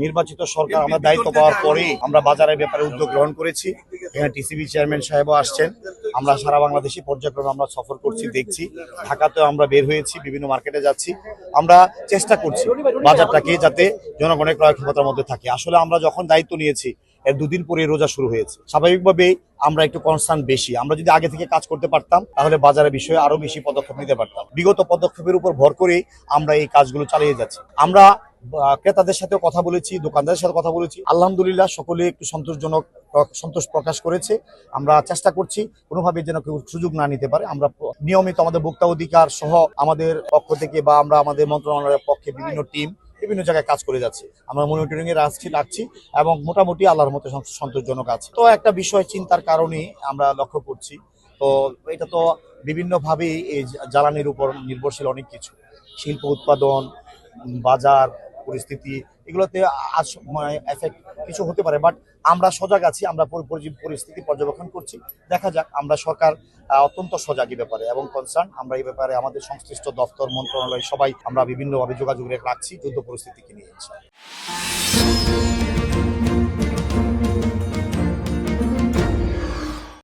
নির্বাচিত সরকার আমরা দায়িত্ব পাওয়ার পরেই আমরা বাজারের ব্যাপারে উদ্যোগ গ্রহণ করেছি। এখানে টিসিবি চেয়ারম্যান সাহেবও আসছেন। আমরা সারা বাংলাদেশে পর্যায়ক্রমে আমরা সফর করছি, দেখছি। ঢাকাতেও আমরা বের হয়েছি, বিভিন্ন মার্কেটে যাচ্ছি। আমরা চেষ্টা করছি বাজারটাকে যাতে জনগণের ক্রয় ক্ষমতার মধ্যে থাকে। আসলে আমরা যখন দায়িত্ব নিয়েছি এর দুদিন পরে রোজা শুরু হয়েছে, স্বাভাবিকভাবেই আমরা একটু কনসার্ন বেশি। আমরা যদি আগে থেকে কাজ করতে পারতাম তাহলে বাজারের বিষয়ে আরো বেশি পদক্ষেপ নিতে পারতাম। বিগত পদক্ষেপের উপর ভর করেই আমরা এই কাজগুলো চালিয়ে যাচ্ছি। আমরা ক্রেতাদের সাথে কথা বলেছি, দোকানদারের সাথে কথা বলেছি। আলহামদুলিল্লাহ সকলে একটু সন্তোষ প্রকাশ করেছে। আমরা চেষ্টা করছি কোনোভাবে যেন কেউ সুযোগ না নিতে পারে। আমরা নিয়মিত আমাদের ভোক্তা অধিকার সহ আমাদের পক্ষ থেকে বা আমরা আমাদের মন্ত্রণালয়ের পক্ষে বিভিন্ন টিম বিভিন্ন জায়গায় কাজ করে যাচ্ছে। আমরা মনিটরিং এ রাখছি এবং মোটামুটি আল্লাহর মতো সন্তোষজনক আছে। তো একটা বিষয় চিন্তার কারণে আমরা লক্ষ্য করছি। তো এটা তো বিভিন্নভাবেই এই জ্বালানির উপর নির্ভরশীল অনেক কিছু, শিল্প উৎপাদন, বাজার পরিস্থিতি, এগুলোতে আজ এফেক্ট কিছু হতে পারে। বাট আমরা সজাগ আছি, আমরা পরিস্থিতি পর্যবেক্ষণ করছি। দেখা যাক। আমরা সরকার অত্যন্ত সজাগ এই ব্যাপারে এবং কনসার্ন। আমরা এই ব্যাপারে আমাদের সংশ্লিষ্ট দপ্তর, মন্ত্রণালয় সবাই আমরা বিভিন্নভাবে যোগাযোগ রাখছি যুদ্ধ পরিস্থিতিকে নিয়ে।